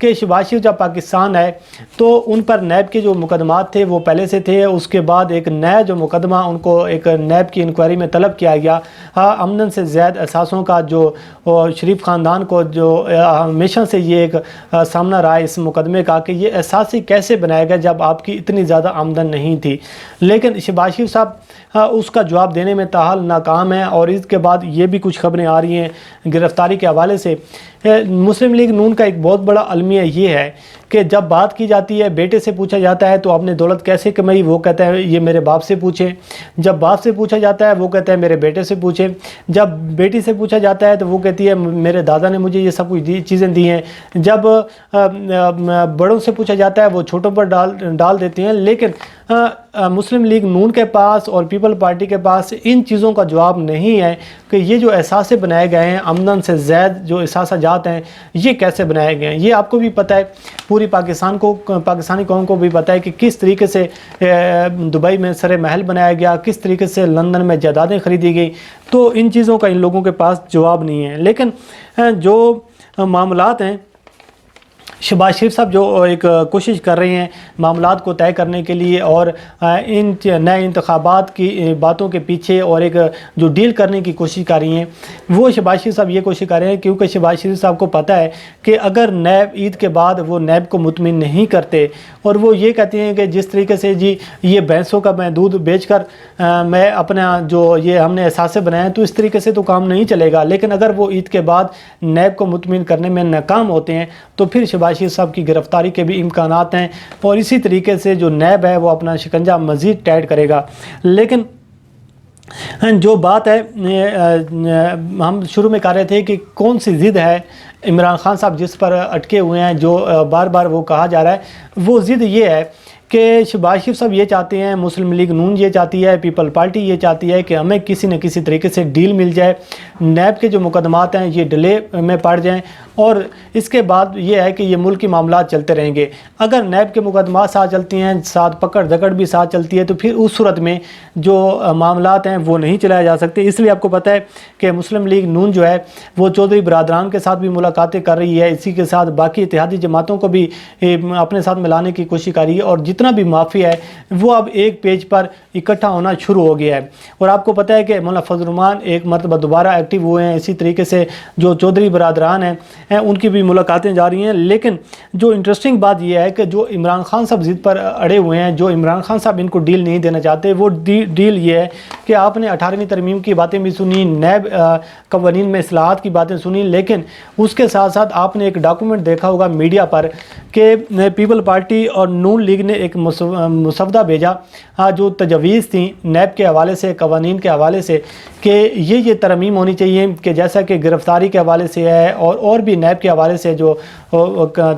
کہ شہباز شریف جب پاکستان آئے تو ان پر نیب کے جو مقدمات تھے وہ پہلے سے تھے، اس کے بعد ایک نیا جو مقدمہ ان کو ایک نیب کی انکوائری میں طلب کیا گیا، آمدن سے زائد اثاثوں کا، جو شریف خاندان کو جو ہمیشہ سے یہ ایک سامنا رہا ہے اس مقدمے کا کہ یہ اثاثی کیسے بنائے گا جب آپ کی اتنی زیادہ آمدن نہیں تھی، لیکن شہباز شریف صاحب اس کا جواب دینے میں تاحال ناکام ہے۔ اور اس کے بعد یہ بھی کچھ خبریں آ رہی ہیں گرفتاری کے حوالے سے۔ مسلم لیگ نون کا ایک بہت بڑا المیہ یہ ہے کہ جب بات کی جاتی ہے، بیٹے سے پوچھا جاتا ہے تو آپ نے دولت کیسے کمائی، وہ کہتا ہے یہ میرے باپ سے پوچھیں، جب باپ سے پوچھا جاتا ہے وہ کہتا ہے میرے بیٹے سے پوچھیں، جب بیٹی سے پوچھا جاتا ہے تو وہ کہتی ہے میرے دادا نے مجھے یہ سب کچھ چیزیں دی ہیں، جب بڑوں سے پوچھا جاتا ہے وہ چھوٹوں پر ڈال دیتے ہیں۔ لیکن مسلم لیگ نون کے پاس اور پیپل پارٹی کے پاس ان چیزوں کا جواب نہیں ہے کہ یہ جو اثاثے بنائے گئے ہیں، آمدن سے زائد جو اثاثہ جات ہیں، یہ کیسے بنائے گئے ہیں۔ یہ آپ کو بھی پتہ ہے، پوری پاکستانی قوم کو بھی پتہ ہے کہ کس طریقے سے دبئی میں سر محل بنایا گیا، کس طریقے سے لندن میں جائیدادیں خریدی گئی، تو ان چیزوں کا ان لوگوں کے پاس جواب نہیں ہے۔ لیکن جو معاملات ہیں، شہباز شریف صاحب جو ایک کوشش کر رہے ہیں معاملات کو طے کرنے کے لیے اور ان نئے انتخابات کی باتوں کے پیچھے اور ایک جو ڈیل کرنے کی کوشش کر رہی ہیں، وہ شہباز شریف صاحب یہ کوشش کر رہے ہیں کیونکہ شہباز شریف صاحب کو پتہ ہے کہ اگر نیب عید کے بعد وہ نیب کو مطمئن نہیں کرتے اور وہ یہ کہتے ہیں کہ جس طریقے سے جی یہ بھینسوں کا میں دودھ بیچ کر میں اپنا جو یہ ہم نے اثاثے بنائے ہیں تو اس طریقے سے تو کام نہیں چلے گا، لیکن اگر وہ عید کے بعد نیب کو مطمئن کرنے میں ناکام ہوتے ہیں تو پھر شہباز شریف صاحب کی گرفتاری کے بھی امکانات ہیں اور اسی طریقے سے جو نیب ہے وہ اپنا شکنجہ مزید ٹائٹ کرے گا۔ لیکن جو بات ہے ہم شروع میں کہہ رہے تھے کہ کون سی ضد ہے عمران خان صاحب جس پر اٹکے ہوئے ہیں، جو بار بار وہ کہا جا رہا ہے، وہ ضد یہ ہے کہ شہباز شریف صاحب یہ چاہتے ہیں، مسلم لیگ نون یہ چاہتی ہے، پیپل پارٹی یہ چاہتی ہے کہ ہمیں کسی نہ کسی طریقے سے ڈیل مل جائے، نیب کے جو مقدمات ہیں یہ ڈیلے میں پڑ جائیں اور اس کے بعد یہ ہے کہ یہ ملکی معاملات چلتے رہیں گے۔ اگر نیب کے مقدمات ساتھ چلتی ہیں، ساتھ پکڑ دھکڑ بھی ساتھ چلتی ہے، تو پھر اس صورت میں جو معاملات ہیں وہ نہیں چلائے جا سکتے۔ اس لیے آپ کو پتہ ہے کہ مسلم لیگ نون جو ہے وہ چودھری برادران کے ساتھ بھی ملاقاتیں کر رہی ہے، اسی کے ساتھ باقی اتحادی جماعتوں کو بھی اپنے ساتھ ملانے کی کوشش کر رہی ہے، اور جتنا بھی مافیا ہے وہ اب ایک پیج پر اکٹھا ہونا شروع ہو گیا ہے۔ اور آپ کو پتہ ہے کہ مولانا فضل الرحمان ایک مرتبہ دوبارہ ایکٹیو ہوئے ہیں، اسی طریقے سے جو چودھری برادران ہیں ان کی بھی ملاقاتیں جاری ہیں۔ لیکن جو انٹرسٹنگ بات یہ ہے کہ جو عمران خان صاحب ضد پر اڑے ہوئے ہیں، جو عمران خان صاحب ان کو ڈیل نہیں دینا چاہتے، وہ ڈیل یہ ہے کہ آپ نے 18ویں ترمیم کی باتیں بھی سنی، نیب قوانین میں اصلاحات کی باتیں سنی، لیکن اس کے ساتھ ساتھ آپ نے ایک ڈاکومنٹ دیکھا ہوگا میڈیا پر کہ پیپل پارٹی اور نون لیگ نے ایک مسودہ بھیجا جو تجویز تھیں نیب کے حوالے سے، قوانین کے حوالے سے، کہ یہ ترمیم ہونی چاہیے کہ جیسا کہ گرفتاری کے حوالے سے ہے اور بھی نیب کے حوالے سے جو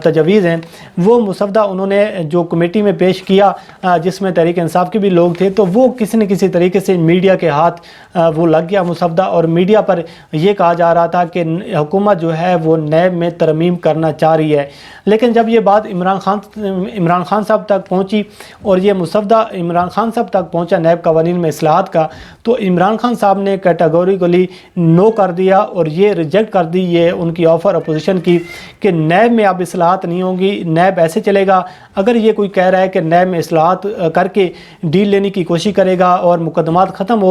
تجویز ہیں، وہ مسودہ انہوں نے جو کمیٹی میں پیش کیا جس میں تحریک انصاف کے بھی لوگ تھے، تو وہ کسی نہ کسی طریقے سے میڈیا کے ہاتھ وہ لگ گیا مسودہ، اور میڈیا پر یہ کہا جا رہا تھا کہ حکومت جو ہے وہ نیب میں ترمیم کرنا چاہ رہی ہے۔ لیکن جب یہ بات عمران خان صاحب تک پہنچی اور یہ مسودہ عمران خان صاحب تک پہنچا نیب قوانین میں اصلاحات کا، تو عمران خان صاحب نے کیٹیگوریکلی نو کر دیا اور یہ ریجیکٹ کر دی یہ ان کی آفر اپوزیشن کی کہ نیب میں اب اصلاحات نہیں ہوں گی، نیب ایسے چلے گا۔ اگر یہ کوئی کہہ رہا ہے کہ نیب میں اصلاحات کر کے ڈیل لینے کی کوشش کرے گا اور مقدمات ختم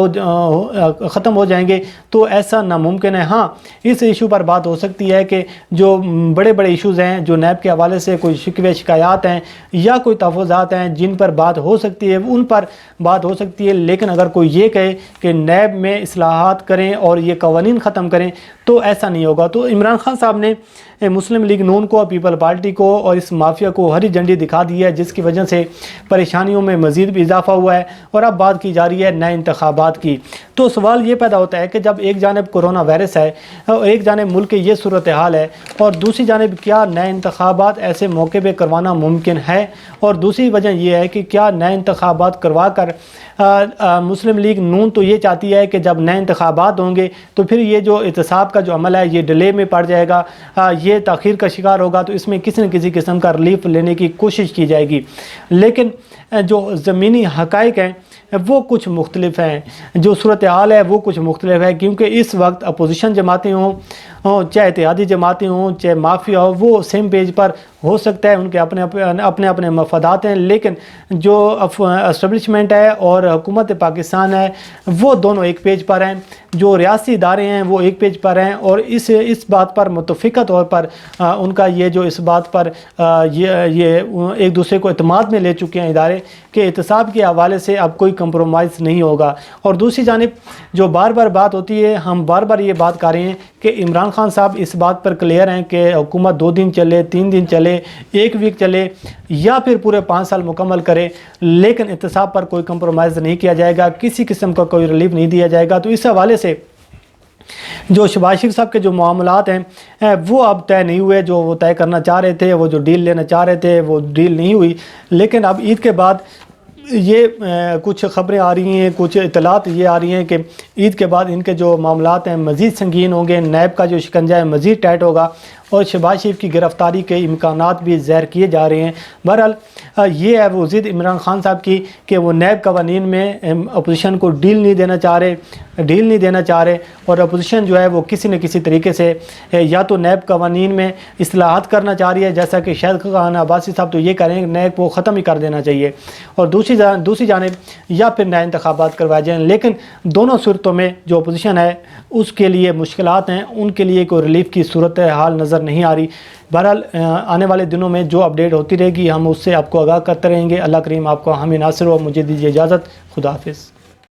ہو جائیں گے، تو ایسا ناممکن ہے۔ ہاں، اس ایشو پر بات ہو سکتی ہے کہ جو بڑے بڑے ایشوز ہیں، جو نیب کے حوالے سے کوئی شکوے شکایات ہیں یا کوئی تحفظات ہیں جن پر بات ہو سکتی ہے، ان پر بات ہو سکتی ہے، لیکن اگر کوئی یہ کہے کہ نیب میں اصلاحات کریں اور یہ قوانین ختم کریں تو ایسا نہیں ہوگا۔ تو عمران خان صاحب نے مسلم لیگ نون کو، پیپل پارٹی کو اور اس مافیا کو ہری جھنڈی دکھا دی ہے، جس کی وجہ سے پریشانیوں میں مزید بھی اضافہ ہوا ہے، اور اب بات کی جا رہی ہے نئے انتخابات کی۔ تو سوال یہ پیدا ہوتا ہے کہ جب ایک جانب کورونا وائرس ہے اور ایک جانب ملک کی یہ صورتحال ہے، اور دوسری جانب کیا نئے انتخابات ایسے موقع پہ کروانا ممکن ہے؟ اور دوسری وجہ یہ ہے کہ کیا نئے انتخابات کروا کر مسلم لیگ نون تو یہ چاہتی ہے کہ جب نئے انتخابات ہوں گے تو پھر یہ جو احتساب کا جو عمل ہے یہ ڈیلے میں پڑ جائے گا، یہ تاخیر کا شکار ہوگا، تو اس میں کسی نہ کسی قسم کا ریلیف لینے کی کوشش کی جائے گی۔ لیکن جو زمینی حقائق ہیں وہ کچھ مختلف ہیں، جو صورتحال ہے وہ کچھ مختلف ہے، کیونکہ اس وقت اپوزیشن جماعتیں ہوں ہوں، چاہے اتحادی جماعتیں ہوں، چاہے مافیا ہو، وہ سیم پیج پر ہو سکتا ہے، ان کے اپنے مفادات ہیں، لیکن جو اسٹیبلشمنٹ ہے اور حکومت پاکستان ہے وہ دونوں ایک پیج پر ہیں، جو ریاستی ادارے ہیں وہ ایک پیج پر ہیں، اور اس بات پر متفقہ طور پر ان کا یہ جو اس بات پر یہ ایک دوسرے کو اعتماد میں لے چکے ہیں ادارے کہ احتساب کے حوالے سے اب کوئی کمپرومائز نہیں ہوگا۔ اور دوسری جانب جو بار بار بات ہوتی ہے، ہم بار بار یہ بات کر رہے ہیں کہ عمران خان صاحب اس بات پر کلیئر ہیں کہ حکومت 2 دن چلے، 3 دن چلے، 1 ویک چلے یا پھر پورے 5 سال مکمل کرے، لیکن احتساب پر کوئی کمپرومائز نہیں کیا جائے گا، کسی قسم کا کوئی ریلیف نہیں دیا جائے گا۔ تو اس حوالے سے جو شہباز شریف صاحب کے جو معاملات ہیں وہ اب طے نہیں ہوئے، جو وہ طے کرنا چاہ رہے تھے، وہ جو ڈیل لینا چاہ رہے تھے وہ ڈیل نہیں ہوئی، لیکن اب عید کے بعد یہ کچھ خبریں آ رہی ہیں، کچھ اطلاعات یہ آ رہی ہیں کہ عید کے بعد ان کے جو معاملات ہیں مزید سنگین ہوں گے، نیب کا جو شکنجہ ہے مزید ٹائٹ ہوگا، اور شہباز شریف کی گرفتاری کے امکانات بھی زہر کیے جا رہے ہیں۔ بہرحال یہ ہے وہ ضد عمران خان صاحب کی کہ وہ نیب قوانین میں اپوزیشن کو ڈیل نہیں دینا چاہ رہے، اور اپوزیشن جو ہے وہ کسی نہ کسی طریقے سے یا تو نیب قوانین میں اصلاحات کرنا چاہ رہی ہے، جیسا کہ شاہد خاقان عباسی صاحب تو یہ کہہ رہے ہیں کہ نیب کو ختم ہی کر دینا چاہیے، اور دوسری جانب یا پھر نئے انتخابات کروائے جائیں، لیکن دونوں صورتوں میں جو اپوزیشن ہے اس کے لیے مشکلات ہیں، ان کے لیے کوئی ریلیف کی صورت حال نظر نہیں آ رہی۔ بہرحال آنے والے دنوں میں جو اپڈیٹ ہوتی رہے گی ہم اس سے آپ کو آگاہ کرتے رہیں گے۔ اللہ کریم آپ کو حامی ناصر و مجھے دیجیے اجازت۔ خدا حافظ۔